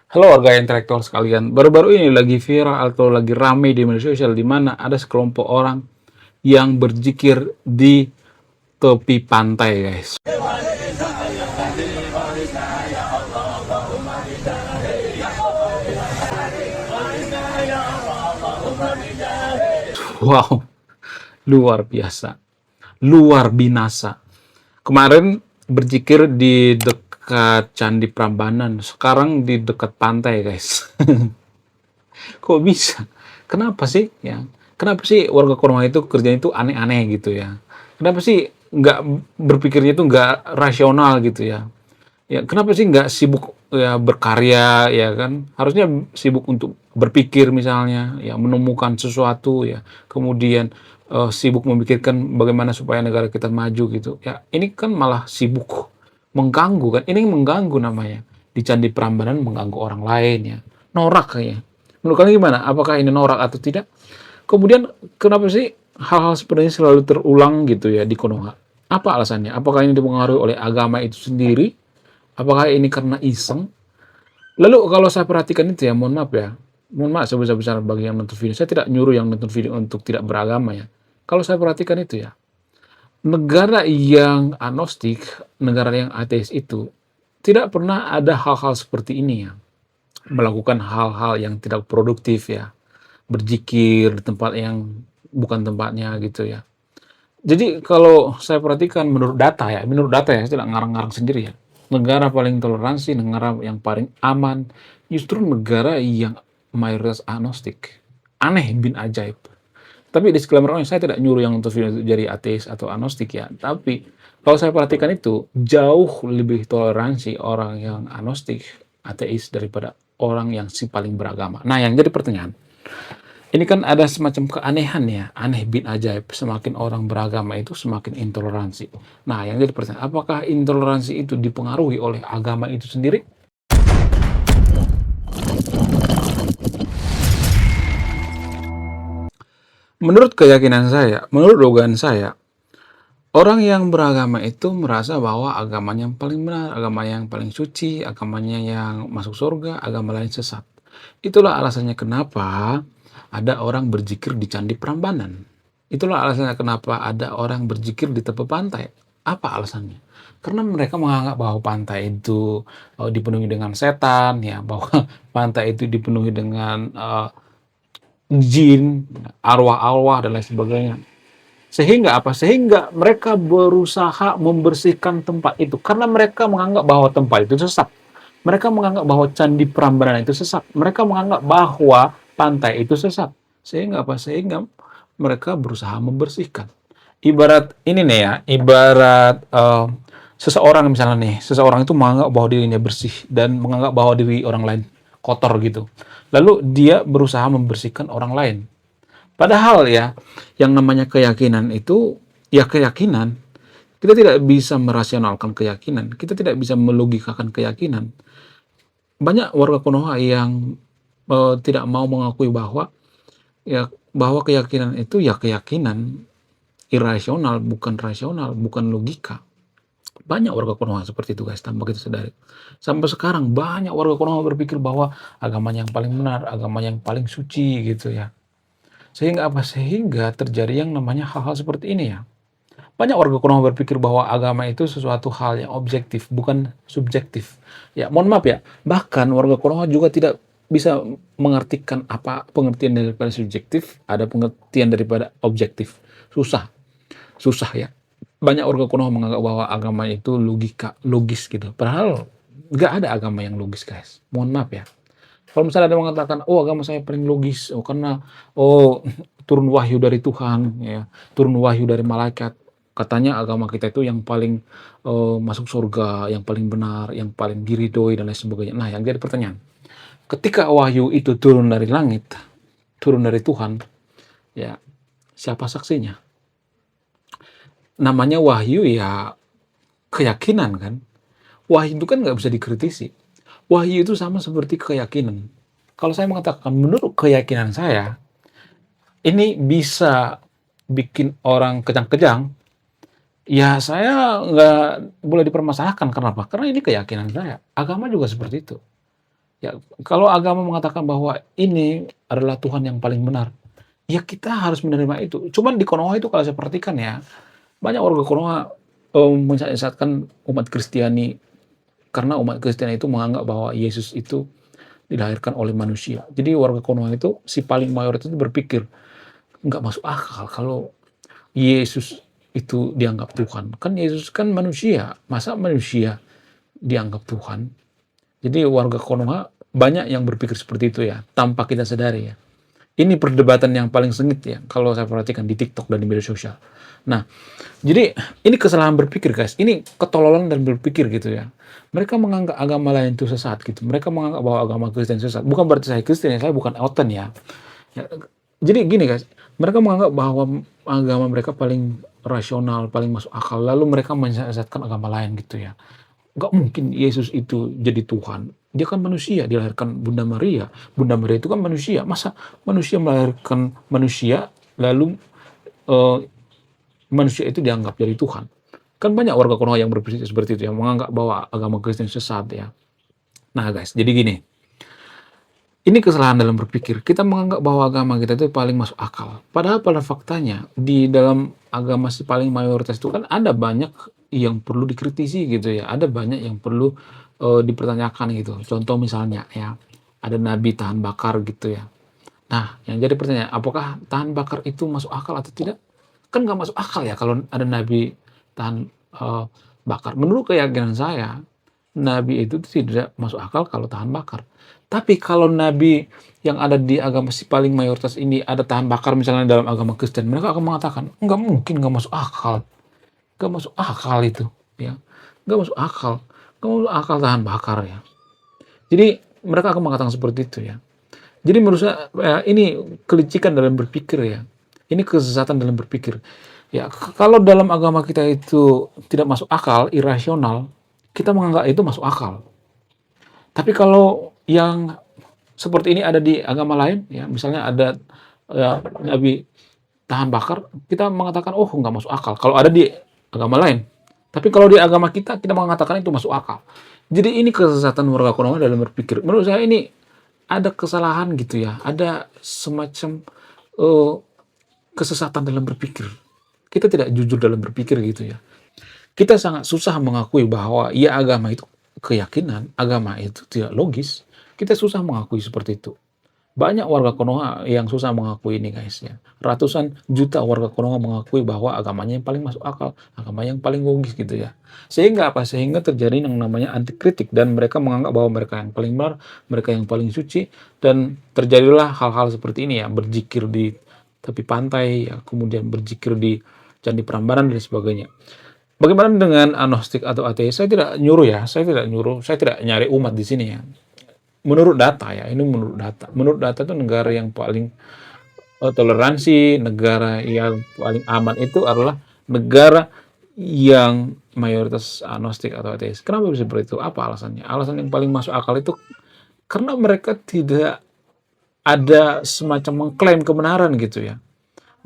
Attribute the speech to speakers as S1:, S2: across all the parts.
S1: Halo warga intelektual sekalian, baru-baru ini lagi viral atau lagi rame di media sosial di mana ada sekelompok orang yang berzikir di tepi pantai, guys. Wow, luar biasa, luar binasa. Kemarin berzikir di dekat Candi Prambanan, sekarang di dekat pantai, guys. Kok bisa? Kenapa sih? Ya, kenapa sih warga Konoha itu kerjanya itu aneh-aneh gitu ya? Kenapa sih nggak berpikirnya itu nggak rasional gitu ya? Ya, kenapa sih nggak sibuk ya berkarya ya kan? Harusnya sibuk untuk berpikir misalnya, ya menemukan sesuatu ya. Kemudian sibuk memikirkan bagaimana supaya negara kita maju gitu. Ya, ini kan malah sibuk mengganggu kan? Ini mengganggu namanya. Di Candi Prambanan mengganggu orang lain ya. Norak kayaknya. Menurut kalian gimana? Apakah ini norak atau tidak? Kemudian kenapa sih hal-hal seperti ini selalu terulang gitu ya di Konoha? Apa alasannya? Apakah ini dipengaruhi oleh agama itu sendiri? Apakah ini karena iseng? Lalu kalau saya perhatikan itu ya, mohon maaf sebesar-besar bagi yang nonton video. Saya tidak nyuruh yang nonton video untuk tidak beragama ya. Kalau saya perhatikan itu ya, negara yang agnostik, negara yang ateis itu tidak pernah ada hal-hal seperti ini ya. Melakukan hal-hal yang tidak produktif ya, berzikir di tempat yang bukan tempatnya gitu ya. Jadi kalau saya perhatikan menurut data ya, saya tidak ngarang-ngarang sendiri ya. Negara paling toleransi, negara yang paling aman, justru negara yang mayoritas agnostik. Aneh bin ajaib. Tapi disclaimer saya tidak nyuruh yang untuk video jadi ateis atau agnostik ya. Tapi kalau saya perhatikan itu jauh lebih toleransi orang yang agnostik, ateis daripada orang yang si paling beragama. Nah, yang jadi pertanyaan, ini kan ada semacam keanehan ya, aneh bin ajaib. Semakin orang beragama itu semakin intoleransi. Nah, yang jadi pertanyaan, apakah intoleransi itu dipengaruhi oleh agama itu sendiri? Menurut keyakinan saya, menurut dugaan saya, orang yang beragama itu merasa bahwa agamanya yang paling benar, agamanya yang paling suci, agamanya yang masuk surga, agama lain sesat. Itulah alasannya kenapa ada orang berzikir di Candi Prambanan. Itulah alasannya kenapa ada orang berzikir di tepi pantai. Apa alasannya? Karena mereka menganggap bahwa pantai itu dipenuhi dengan setan, ya, bahwa pantai itu dipenuhi dengan jin, arwah-arwah dan lain sebagainya. Sehingga apa? Sehingga mereka berusaha membersihkan tempat itu karena mereka menganggap bahwa tempat itu sesat. Mereka menganggap bahwa Candi Prambanan itu sesat. Mereka menganggap bahwa pantai itu sesat. Sehingga apa? Sehingga mereka berusaha membersihkan. Ibarat ini nih ya, ibarat seseorang misalnya nih, seseorang itu menganggap bahwa dirinya bersih dan menganggap bahwa diri orang lain kotor gitu. Lalu dia berusaha membersihkan orang lain. Padahal ya, yang namanya keyakinan itu ya keyakinan. Kita tidak bisa merasionalkan keyakinan, kita tidak bisa melogikakan keyakinan. Banyak warga Konoha yang tidak mau mengakui bahwa ya bahwa keyakinan itu ya keyakinan irasional, bukan rasional, bukan logika. Banyak warga Konoha seperti itu guys, tanpa kita sadari. Sampai sekarang banyak warga Konoha berpikir bahwa agamanya yang paling benar, agamanya yang paling suci gitu ya. Sehingga apa? Sehingga terjadi yang namanya hal-hal seperti ini ya. Banyak warga Konoha berpikir bahwa agama itu sesuatu hal yang objektif, bukan subjektif. Ya, mohon maaf ya. Bahkan warga Konoha juga tidak bisa mengartikan apa pengertian daripada subjektif, ada pengertian daripada objektif. Susah, susah ya. Banyak warga Konoha menganggap bahwa agama itu logika, logis gitu. Padahal nggak ada agama yang logis, guys. Mohon maaf ya. Kalau misalnya ada yang mengatakan, oh agama saya paling logis, oh karena oh turun wahyu dari Tuhan, ya, turun wahyu dari malaikat. Katanya agama kita itu yang paling masuk surga, yang paling benar, yang paling diridhoi dan lain sebagainya. Nah, yang jadi pertanyaan, ketika wahyu itu turun dari langit, turun dari Tuhan, ya siapa saksinya? Namanya wahyu ya keyakinan kan. Wahyu itu kan nggak bisa dikritisi. Wahyu itu sama seperti keyakinan. Kalau saya mengatakan menurut keyakinan saya, ini bisa bikin orang kejang-kejang, ya saya nggak boleh dipermasalahkan. Kenapa? Karena ini keyakinan saya. Agama juga seperti itu. Ya, kalau agama mengatakan bahwa ini adalah Tuhan yang paling benar, ya kita harus menerima itu. Cuman di Konoha itu kalau saya perhatikan ya, banyak warga Konoha mensesatkan umat Kristiani karena umat Kristiani itu menganggap bahwa Yesus itu dilahirkan oleh manusia. Jadi warga Konoha itu si paling mayoritas itu berpikir nggak masuk akal kalau Yesus itu dianggap Tuhan. Kan Yesus kan manusia, masa manusia dianggap Tuhan? Jadi warga Konoha banyak yang berpikir seperti itu ya, tanpa kita sadari ya. Ini perdebatan yang paling sengit ya, kalau saya perhatikan di TikTok dan di media sosial. Nah, jadi ini kesalahan berpikir guys, ini ketololan dan berpikir gitu ya. Mereka menganggap agama lain itu sesat gitu. Mereka menganggap bahwa agama Kristen sesat. Bukan berarti saya Kristen ya, saya bukan oten ya. Ya, jadi gini guys, mereka menganggap bahwa agama mereka paling rasional, paling masuk akal, lalu mereka mensesatkan agama lain gitu ya. Nggak mungkin Yesus itu jadi Tuhan. Dia kan manusia, dilahirkan Bunda Maria. Bunda Maria itu kan manusia. Masa manusia melahirkan manusia, lalu eh, manusia itu dianggap jadi Tuhan? Kan banyak warga Konoha yang berpikir seperti itu, yang menganggap bahwa agama Kristen sesat ya. Nah guys, jadi gini, ini kesalahan dalam berpikir. Kita menganggap bahwa agama kita itu paling masuk akal. Padahal pada faktanya, di dalam agama si paling mayoritas itu kan ada banyak yang perlu dikritisi gitu ya. Ada banyak yang perlu dipertanyakan gitu. Contoh misalnya ya, ada nabi tahan bakar gitu ya. Nah, yang jadi pertanyaan, apakah tahan bakar itu masuk akal atau tidak? Kan nggak masuk akal ya kalau ada nabi tahan bakar. Menurut keyakinan saya, nabi itu tidak masuk akal kalau tahan bakar. Tapi kalau nabi yang ada di agama si paling mayoritas ini ada tahan bakar misalnya dalam agama Kristen, mereka akan mengatakan, nggak mungkin, nggak masuk akal. Nggak masuk akal itu. Ya. Nggak masuk akal. Nggak masuk akal tahan bakar ya. Jadi mereka akan mengatakan seperti itu ya. Jadi menurut saya ini kelicikan dalam berpikir ya. Ini kesesatan dalam berpikir. Ya, kalau dalam agama kita itu tidak masuk akal, irasional, kita menganggap itu masuk akal. Tapi kalau yang seperti ini ada di agama lain, ya misalnya ada ya, nabi tahan bakar, kita mengatakan oh nggak masuk akal. Kalau ada di agama lain, tapi kalau di agama kita mengatakan itu masuk akal. Jadi ini kesesatan warga Konoha dalam berpikir. Menurut saya ini ada kesalahan gitu ya, ada semacam eh, kesesatan dalam berpikir. Kita tidak jujur dalam berpikir gitu ya. Kita sangat susah mengakui bahwa ya agama itu keyakinan, agama itu tidak logis. Kita susah mengakui seperti itu. Banyak warga Konoha yang susah mengakui ini guys ya. Ratusan juta warga Konoha mengakui bahwa agamanya yang paling masuk akal, agama yang paling logis gitu ya. Sehingga apa? Sehingga terjadi yang namanya anti kritik dan mereka menganggap bahwa mereka yang paling benar, mereka yang paling suci dan terjadilah hal-hal seperti ini ya, berzikir di tepi pantai ya, kemudian berzikir di Candi Prambanan dan sebagainya. Bagaimana dengan agnostik atau ateis? Saya tidak nyuruh ya, saya tidak nyuruh, saya tidak nyari umat di sini ya. Menurut data ya, ini menurut data. Menurut data itu negara yang paling toleransi, negara yang paling aman itu adalah negara yang mayoritas agnostik atau ateis. Kenapa bisa seperti itu? Apa alasannya? Alasan yang paling masuk akal itu karena mereka tidak ada semacam mengklaim kebenaran gitu ya.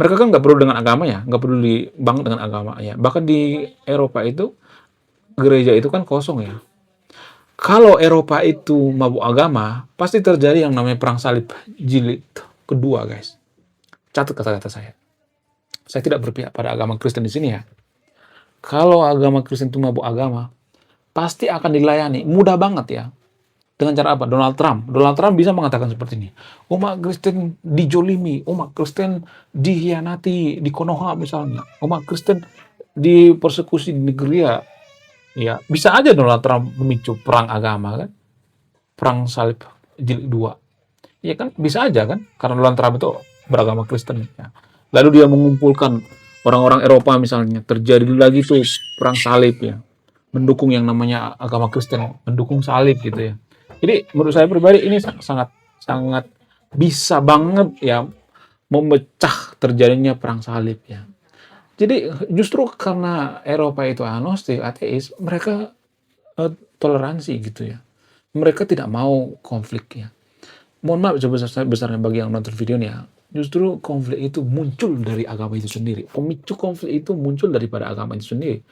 S1: Mereka kan nggak perlu dengan agama ya, nggak perlu banget dengan agama ya. Bahkan di Eropa itu gereja itu kan kosong ya. Kalau Eropa itu mabuk agama, pasti terjadi yang namanya perang salib jilid kedua, guys. Catat kata-kata saya. Saya tidak berpihak pada agama Kristen di sini ya. Kalau agama Kristen itu mabuk agama, pasti akan dilayani. Mudah banget ya. Dengan cara apa? Donald Trump. Donald Trump bisa mengatakan seperti ini. Umat Kristen dijolimi, umat Kristen dihianati di Konoha misalnya. Umat Kristen dipersekusi di negeri ya. Ya, bisa aja Donald Trump memicu perang agama kan. Perang salib jilid 2. Ya kan bisa aja kan. Karena Donald Trump itu beragama Kristen. Ya. Lalu dia mengumpulkan orang-orang Eropa misalnya. Terjadi lagi tuh perang salib ya. Mendukung yang namanya agama Kristen. Mendukung salib gitu ya. Jadi menurut saya pribadi ini sangat sangat bisa banget ya memecah terjadinya perang salib ya. Jadi justru karena Eropa itu agnostik, ateis, mereka toleransi gitu ya. Mereka tidak mau konflik ya. Mohon maaf sebesar-besarnya bagi yang nonton video ini ya. Justru konflik itu muncul dari agama itu sendiri. Pemicu konflik itu muncul daripada agama itu sendiri.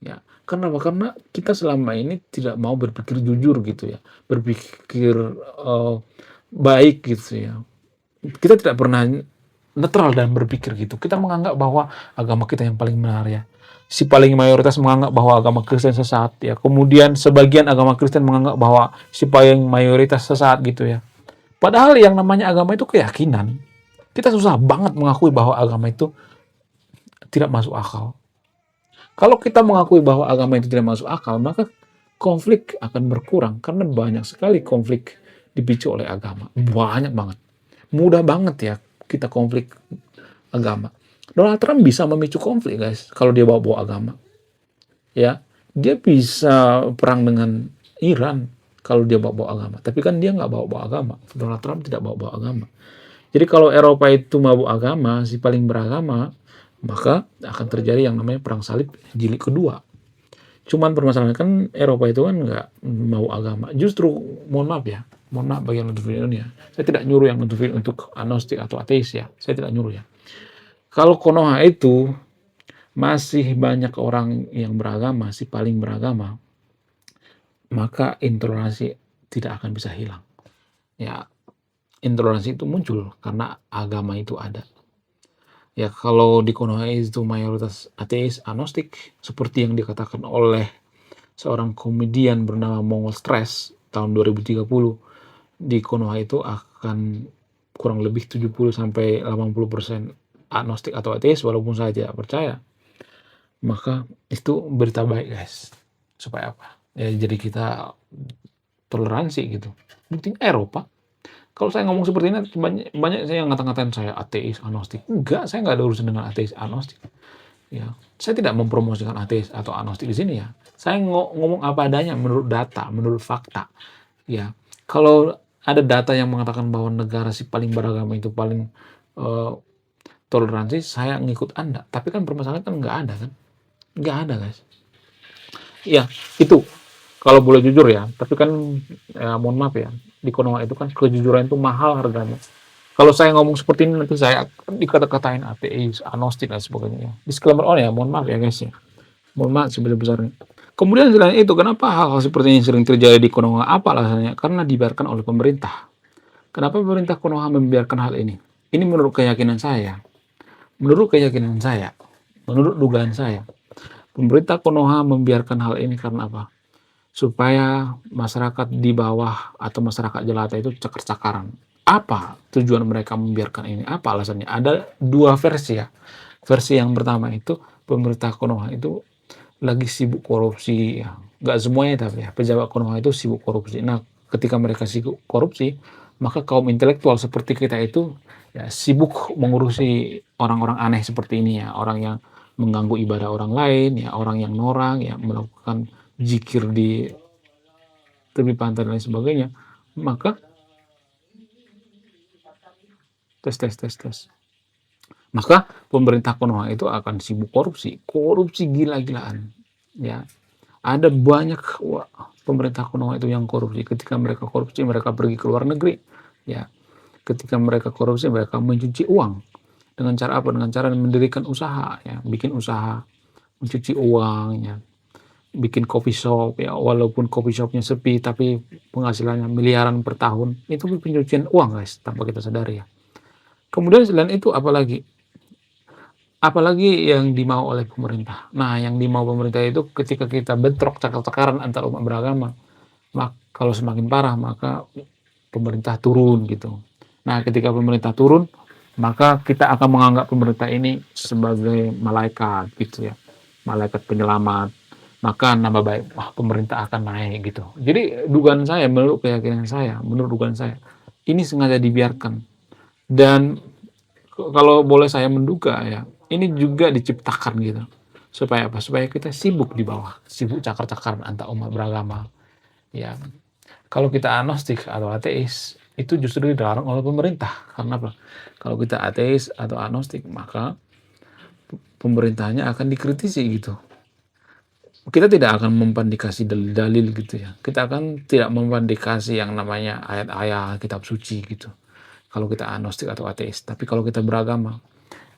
S1: Ya, kenapa? Karena kita selama ini tidak mau berpikir jujur gitu ya, berpikir, baik gitu ya. Kita tidak pernah netral dalam berpikir gitu. Kita menganggap bahwa agama kita yang paling benar ya. Si paling mayoritas menganggap bahwa agama Kristen sesat ya. Kemudian sebagian agama Kristen menganggap bahwa si paling mayoritas sesat gitu ya. Padahal yang namanya agama itu keyakinan. Kita susah banget mengakui bahwa agama itu tidak masuk akal. Kalau kita mengakui bahwa agama itu tidak masuk akal, maka konflik akan berkurang karena banyak sekali konflik dipicu oleh agama. Banyak banget. Mudah banget ya kita konflik agama. Donald Trump bisa memicu konflik, guys, kalau dia bawa-bawa agama. Ya, dia bisa perang dengan Iran kalau dia bawa-bawa agama. Tapi kan dia nggak bawa-bawa agama. Donald Trump tidak bawa-bawa agama. Jadi kalau Eropa itu mabuk agama, si paling beragama, maka akan terjadi yang namanya perang salib jilid kedua. Cuman permasalahan kan Eropa itu kan nggak mau agama. Justru mohon maaf ya, mohon maaf bagi yang nonton video ini ya. Saya tidak nyuruh yang nonton video untuk agnostik atau ateis ya. Saya tidak nyuruh ya. Kalau Konoha itu masih banyak orang yang beragama, si paling beragama, maka intoleransi tidak akan bisa hilang. Ya, intoleransi itu muncul karena agama itu ada. Ya, kalau di Konoha itu mayoritas ateis, agnostik, seperti yang dikatakan oleh seorang komedian bernama Mongol Stress tahun 2030, di Konoha itu akan kurang lebih 70 sampai 80% agnostik atau ateis walaupun saya tidak percaya. Maka itu berita baik, guys. Supaya apa? Ya jadi kita toleransi gitu. Buktinya Eropa. Kalau saya ngomong seperti ini banyak saya yang ngata-ngatain saya ateis, agnostik. Enggak, saya nggak ada urusan dengan ateis, agnostik. Ya, saya tidak mempromosikan ateis atau agnostik di sini ya. Saya ngomong apa adanya menurut data, menurut fakta. Ya, kalau ada data yang mengatakan bahwa negara si paling beragama itu paling toleransi, saya ngikut Anda. Tapi kan permasalahan kan nggak ada kan? Nggak ada, guys. Ya, itu kalau boleh jujur ya. Tapi kan ya, mohon maaf ya, di Konoha itu kan kejujuran itu mahal harganya. Kalau saya ngomong seperti ini nanti saya dikata-katain ateis, agnostik dan sebagainya. Disclaimer on ya, mohon maaf ya guys ya. Mohon maaf sebesar-besarnya. Kemudian selain itu, kenapa hal-hal seperti ini sering terjadi di Konoha? Apa alasannya? Karena dibiarkan oleh pemerintah. Kenapa pemerintah Konoha membiarkan hal ini? Ini menurut keyakinan saya. Menurut keyakinan saya. Menurut dugaan saya. Pemerintah Konoha membiarkan hal ini karena apa? Supaya masyarakat di bawah atau masyarakat jelata itu cakar-cakaran. Apa tujuan mereka membiarkan ini? Apa alasannya? Ada dua versi ya. Versi yang pertama itu pemerintah Konoha itu lagi sibuk korupsi ya. Nggak semuanya tapi ya, pejabat Konoha itu sibuk korupsi. Nah, ketika mereka sibuk korupsi, maka kaum intelektual seperti kita itu ya sibuk mengurusi orang-orang aneh seperti ini ya, orang yang mengganggu ibadah orang lain ya, orang yang norang ya, melakukan zikir di tepi pantai dan lain sebagainya. Maka tes. Maka pemerintah Konoha itu akan sibuk korupsi gila-gilaan. Ya, ada banyak pemerintah Konoha itu yang korupsi. Ketika mereka korupsi, mereka pergi ke luar negeri. Ya, ketika mereka korupsi, mereka mencuci uang. Dengan cara apa? Dengan cara mendirikan usaha, ya, bikin usaha, mencuci uang, ya, bikin coffee shop, ya, walaupun coffee shopnya sepi, tapi penghasilannya miliaran per tahun. Itu pencucian uang, guys, tanpa kita sadari ya. Kemudian selain itu, apalagi yang dimau oleh pemerintah. Nah, yang dimau pemerintah itu ketika kita bentrok cakar-cakaran antar umat beragama, kalau semakin parah maka pemerintah turun gitu. Nah, ketika pemerintah turun, maka kita akan menganggap pemerintah ini sebagai malaikat gitu ya, malaikat penyelamat. Maka nama baik pemerintah akan naik gitu. Jadi dugaan saya, menurut keyakinan saya, menurut dugaan saya, ini sengaja dibiarkan. Dan kalau boleh saya menduga ya, ini juga diciptakan gitu. Supaya apa? Supaya kita sibuk di bawah, sibuk cakar-cakaran antar umat beragama. Ya, kalau kita agnostik atau ateis, itu justru dilarang oleh pemerintah. Karena apa? Kalau kita ateis atau agnostik, maka pemerintahnya akan dikritisi gitu. Kita tidak akan membandingkan dalil-dalil gitu ya. Kita akan tidak membandingkan yang namanya ayat-ayat kitab suci gitu. Kalau kita agnostik atau ateis. Tapi kalau kita beragama,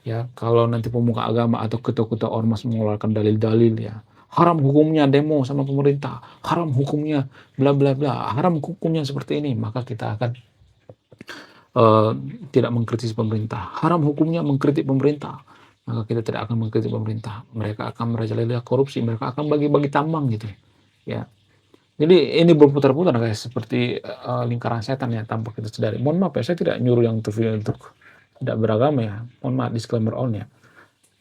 S1: ya kalau nanti pemuka agama atau ketua-ketua ormas mengeluarkan dalil-dalil ya, haram hukumnya demo sama pemerintah, haram hukumnya bla bla bla, haram hukumnya seperti ini, maka kita akan eh, tidak mengkritisi pemerintah. Haram hukumnya mengkritik pemerintah, maka kita tidak akan mengkritik pemerintah. Mereka akan merajalela korupsi, mereka akan bagi-bagi tambang gitu ya. Jadi ini berputar-putar guys, seperti lingkaran setan ya tanpa kita sadari. Mohon maaf ya, saya tidak nyuruh yang terpilih untuk tidak beragama ya. Mohon maaf, disclaimer on ya.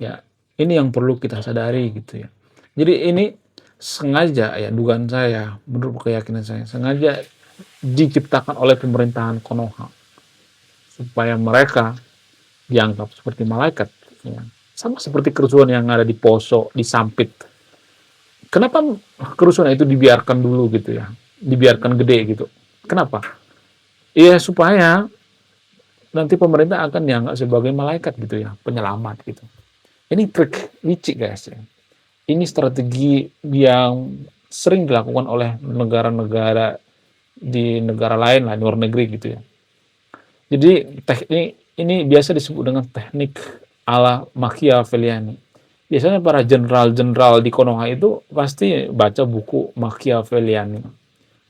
S1: Ya, ini yang perlu kita sadari gitu ya. Jadi ini sengaja ya, dugaan saya, menurut keyakinan saya, sengaja diciptakan oleh pemerintahan Konoha supaya mereka dianggap seperti malaikat. Ya. Sama seperti kerusuhan yang ada di Poso, di Sampit. Kenapa kerusuhan itu dibiarkan dulu gitu ya, dibiarkan gede gitu? Kenapa? Iya supaya nanti pemerintah akan dianggap sebagai malaikat gitu ya, penyelamat gitu. Ini trik licik guys ya. Ini strategi yang sering dilakukan oleh negara-negara di negara lain lah, luar negeri gitu ya. Jadi teknik ini biasa disebut dengan teknik ala Machiavelliani. Biasanya para jenderal-jenderal di Konoha itu pasti baca buku Machiavelliani.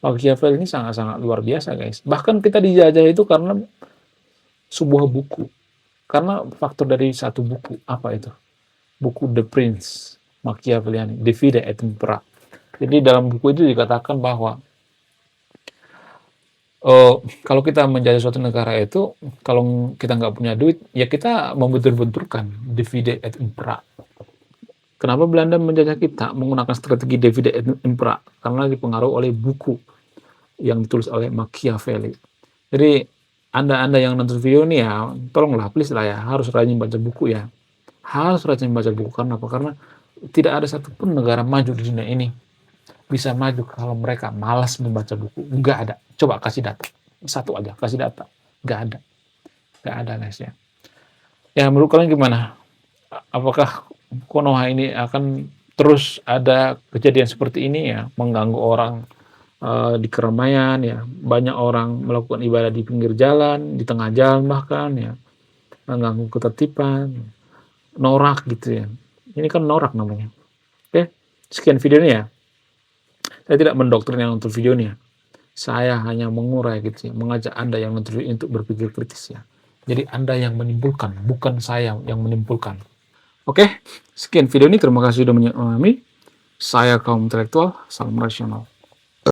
S1: Machiavelli ini sangat-sangat luar biasa guys. Bahkan kita dijajah itu karena sebuah buku. Karena faktor dari satu buku. Apa itu? Buku The Prince Machiavelliani, Divide et Impera. Jadi dalam buku itu dikatakan bahwa kalau kita menjajah suatu negara itu, kalau kita nggak punya duit, ya kita membentur-benturkan Divide et Impera. Kenapa Belanda menjajah kita menggunakan strategi Divide et Impera? Karena dipengaruhi oleh buku yang ditulis oleh Machiavelli. Jadi Anda yang nonton video ini ya, tolonglah please lah ya, harus rajin baca buku ya. Harus rajin baca buku karena apa? Karena tidak ada satupun negara maju di dunia ini bisa maju kalau mereka malas membaca buku. Nggak ada. Coba kasih data. Satu aja, kasih data. Nggak ada. Nggak ada guys ya. Ya menurut kalian gimana? Apakah Konoha ini akan terus ada kejadian seperti ini ya, mengganggu orang di keramaian ya, banyak orang melakukan ibadah di pinggir jalan, di tengah jalan bahkan ya, mengganggu ketertiban, norak gitu ya. Ini kan norak namanya. Oke, sekian video ini ya. Saya tidak mendoktrin yang nonton video ini ya. Saya hanya mengurai gitu ya, mengajak Anda yang nonton video untuk berpikir kritis ya. Jadi Anda yang menyimpulkan, bukan saya yang menyimpulkan. Oke, sekian video ini. Terima kasih sudah menonton. Saya kaum intelektual, salam rasional.